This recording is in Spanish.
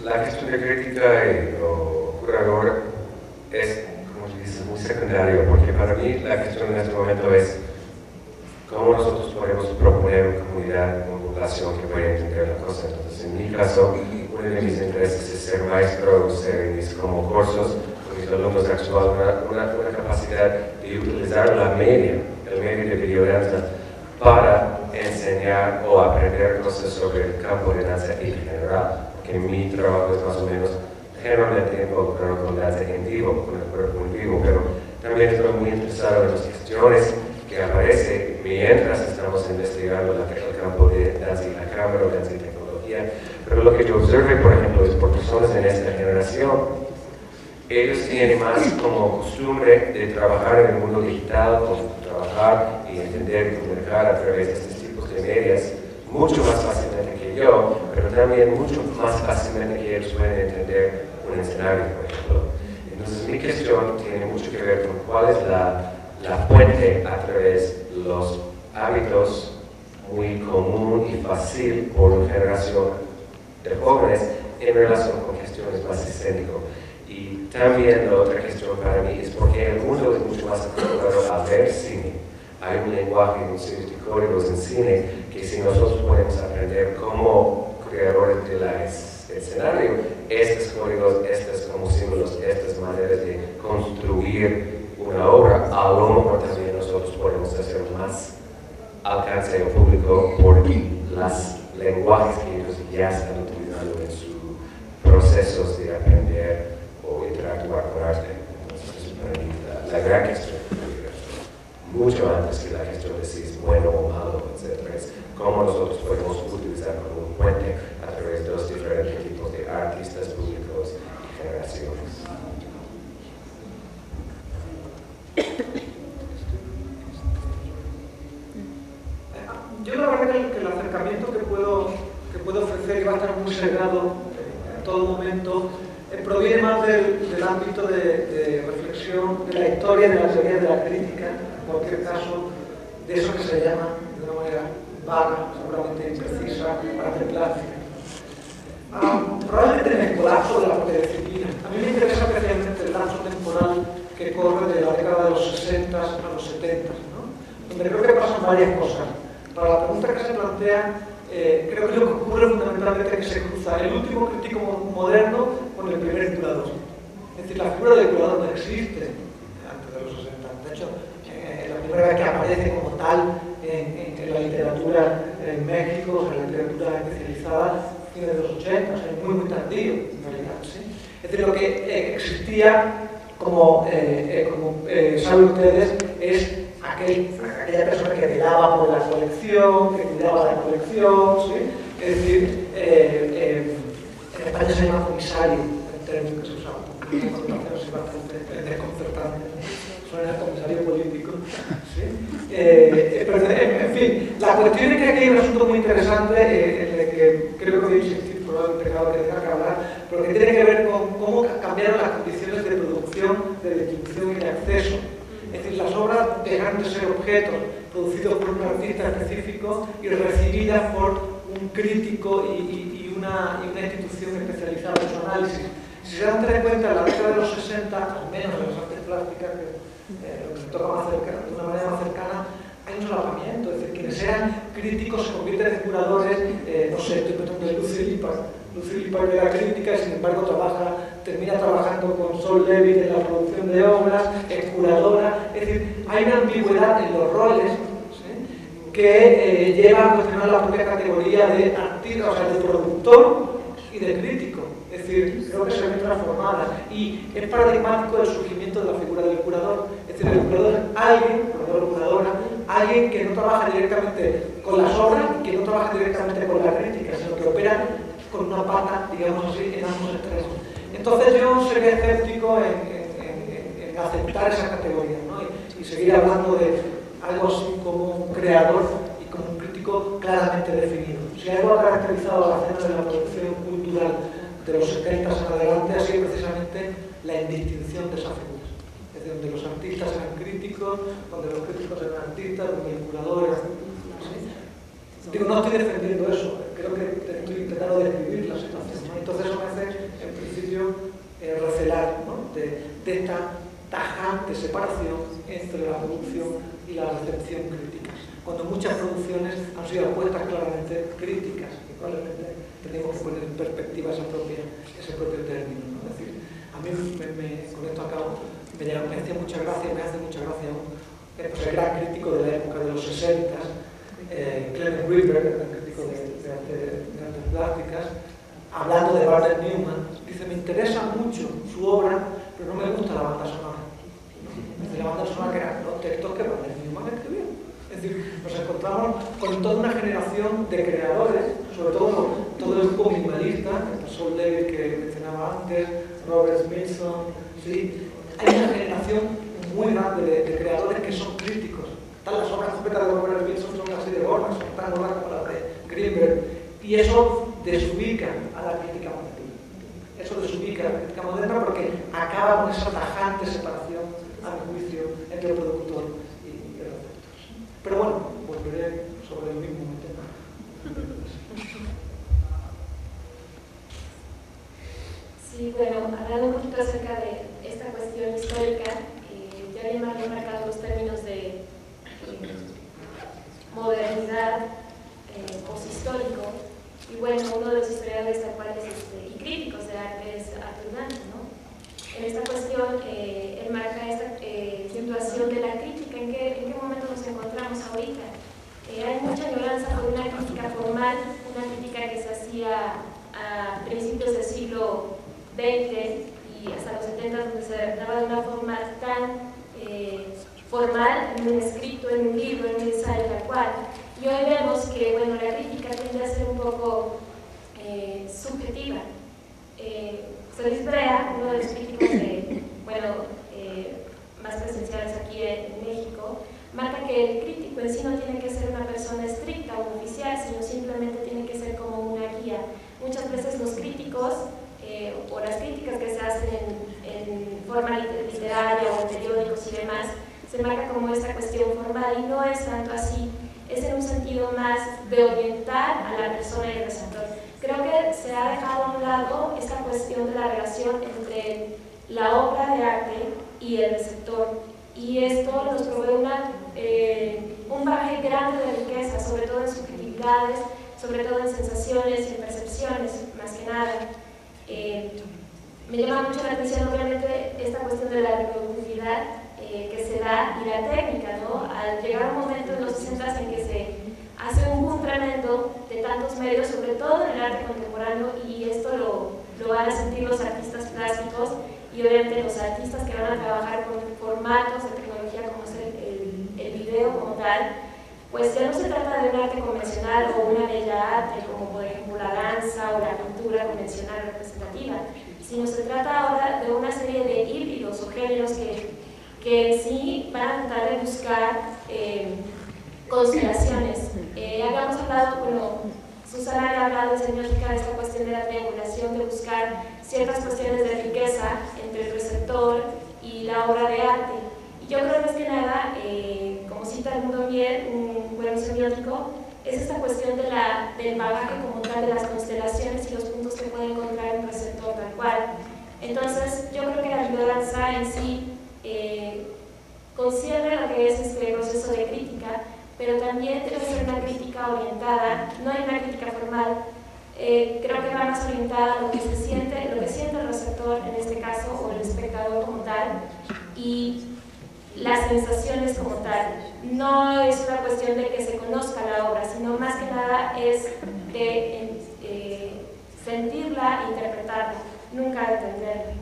la cuestión de crítica y curador es, como se dice, muy secundario, porque para mí la cuestión en este momento es cómo nosotros podemos proponer una comunidad, una población que pueda entender la cosa. Entonces, en mi caso, uno de mis intereses es ser maestro, usar en mis como cursos con mis alumnos actuales una capacidad de utilizar la media, el medio de videodanza, para enseñar o aprender cosas sobre el campo de danza en general, porque mi trabajo es más o menos generalmente involucrado con danza en vivo, con el cuerpo en vivo, pero también estoy muy interesado en las cuestiones que aparecen mientras estamos investigando el campo de danza y la cámara, danza y tecnología. Pero lo que yo observé, por ejemplo, es por personas en esta generación, ellos tienen más como costumbre de trabajar en el mundo digital, trabajar y entender y comunicar a través de estos tipos de medios mucho más fácilmente que yo, pero también mucho más fácilmente que ellos pueden entender un escenario, por ejemplo. Entonces mi cuestión tiene mucho que ver con cuál es la puente a través de los hábitos muy común y fácil por una generación de jóvenes en relación con cuestiones más escénicas. Y también la otra cuestión para mí es porque el mundo es mucho más acostumbrado a ver cine. Hay un lenguaje, un serie de códigos en cine que si nosotros podemos aprender como creadores del escenario, estos códigos, estos como símbolos, estas maneras de construir una obra, a lo mejor también nosotros podemos hacer más alcance al público por los lenguajes que ellos ya están utilizando en sus procesos de aprender o interactuar con arte. Entonces, para mí, la gran cuestión, mucho antes que la cuestión de si es bueno o malo, etc., es cómo nosotros podemos utilizar como un puente a través de los diferentes tipos de artistas, públicos y generaciones. Yo la verdad que el acercamiento que puedo ofrecer, y va a estar muy sesgado en todo momento, proviene más del ámbito de reflexión de la historia, de la teoría de la crítica, en cualquier caso, de eso que se llama, de una manera vaga, seguramente imprecisa, arte plástica. Probablemente en el colapso de la propia disciplina. A mí me interesa especialmente el lapso temporal que corre de la década de los 60 a los 70, ¿no? Donde creo que pasan varias cosas. Para la pregunta que se plantea, creo que lo que ocurre fundamentalmente es que se cruza el último crítico moderno con el primer curador. Es decir, la figura del curador no existe antes de los 60. De hecho, la primera vez que aparece como tal en la literatura en México, en la literatura especializada, fines de los 80, o sea, muy, muy tardío, en realidad, ¿sí? Es decir, lo que existía, como saben ustedes, es aquella persona que velaba por la colección, que cuidaba la colección, ¿sí? Es decir, en España se llama comisario, el término que se usaba, una connotación bastante desconcertante, suena a comisario político, ¿sí? Pero, en fin, la cuestión es que aquí hay un asunto muy interesante en el que creo que voy a insistir, probablemente acabo de dejar que hablar, pero que tiene que ver con cómo cambiaron las condiciones de producción, de distribución y de acceso. Es decir, las obras dejan de ser objetos producidos por un artista específico y recibidas por un crítico y una institución especializada en su análisis. Si se dan cuenta, en la década de los 60, al menos en las artes plásticas, lo que se toca más cercana, de una manera más cercana, hay un solapamiento. Es decir, quienes eran críticos se convierten en curadores, no sé, estoy pensando en Lucy Lippard. Lucy Lippard era crítica y sin embargo termina trabajando con Sol Levitt en la producción de obras, es curadora. Es decir, hay una ambigüedad en los roles, ¿sí?, que lleva a cuestionar la propia categoría de artista, o sea, de productor y de crítico. Es decir, creo que se ven transformadas y es paradigmático el surgimiento de la figura del curador. Es decir, el curador es alguien, curador o curadora, alguien que no trabaja directamente con las obras y que no trabaja directamente con la crítica, sino que opera con una pata, digamos así, en ambos extremos. Entonces yo sería escéptico en aceptar esa categoría, ¿no? y seguir hablando de algo así como un creador y como un crítico claramente definido. Si algo ha caracterizado la escena de la producción cultural de los 70 en adelante ha sido precisamente la indistinción de esas figuras. Es decir, donde los artistas eran críticos, donde los críticos eran artistas, donde el curador era... ¿sí? Digo, no estoy defendiendo eso, creo que estoy intentando describir la situación, ¿no? Entonces eso me hace de esta tajante separación entre la producción y la recepción críticas, cuando muchas producciones han sido apuestas claramente críticas, y probablemente tenemos que poner en perspectiva ese propio término, ¿no? Es decir, a mí, con esto acabo, me hace mucha gracia pues el gran crítico de la época de los 60, Clement Greenberg, el gran crítico de artes plásticas, hablando de Walter Newman, dice: me interesa mucho su obra, pero no me gusta la banda sonora. La banda sonora que eran los textos que Walter Newman escribió. Es decir, nos encontramos con toda una generación de creadores, sobre todo el grupo minimalista, el Saul Davis que mencionaba antes, Robert Smithson, ¿sí? Hay una generación muy grande de creadores que son críticos. Las obras completas de Robert Smithson son casi de gordas, son tan gordas como las de Greenberg, y eso desubica a la crítica moderna. Eso desubica a la crítica moderna porque acaba con esa tajante separación, a mi juicio, entre el productor y el receptor. Pero bueno, volveré sobre el mismo tema. Sí, bueno, hablando un poquito acerca de esta cuestión histórica, ya bien marcado los términos de modernidad, poshistórico, y bueno, uno de los historiadores actuales y críticos de arte es Arthur Dante, ¿no? En esta cuestión, él marca esta situación de la crítica, ¿en qué momento nos encontramos ahorita? Hay mucha añoranza por una crítica formal, una crítica que se hacía a principios del siglo XX y hasta los 70, donde se daba de una forma tan formal, en un escrito, en un libro, en un ensayo, tal cual. Y hoy vemos que, bueno, la crítica tiende a ser un poco subjetiva. José Luis Brea, uno de los críticos más presenciales aquí en México, marca que el crítico en sí no tiene que ser una persona estricta o oficial, sino simplemente tiene que ser como una guía. Muchas veces los críticos o las críticas que se hacen en forma literaria o en periódicos y demás, se marca como esta cuestión formal, y no es tanto así, es en un sentido más de orientar a la persona y el receptor. Creo que se ha dejado a un lado esta cuestión de la relación entre la obra de arte y el receptor, y esto nos provee un bagaje grande de riqueza, sobre todo en subjetividades, sobre todo en sensaciones y en percepciones, más que nada. Me llama mucho la atención, obviamente, esta cuestión de la reproducibilidad que se da y la técnica, ¿no? Al llegar un momento en los 60 en que se hace un boom tremendo de tantos medios, sobre todo en el arte contemporáneo, y esto lo van a sentir los artistas plásticos y obviamente los artistas que van a trabajar con formatos de tecnología como es el video como tal. Pues ya no se trata de un arte convencional o una bella arte como por ejemplo la danza o la pintura convencional representativa, sino se trata ahora de una serie de híbridos o géneros que en sí van a tratar de buscar constelaciones. Habíamos hablado, bueno, Susana ha hablado en semiótica de esta cuestión de la triangulación, de buscar ciertas cuestiones de riqueza entre el receptor y la obra de arte. Y yo creo más que nada, como cita Edmundo Mier, un buen semiótico, es esta cuestión del bagaje como tal de las constelaciones y los puntos que puede encontrar un receptor tal cual. Entonces, yo creo que la biodanza en sí concierne lo que es este proceso de crítica, pero también debe ser una crítica orientada, no hay una crítica formal, creo que va más orientada a lo que siente el receptor en este caso, o el espectador como tal, y las sensaciones como tal. No es una cuestión de que se conozca la obra, sino más que nada es de sentirla e interpretarla, nunca entenderla.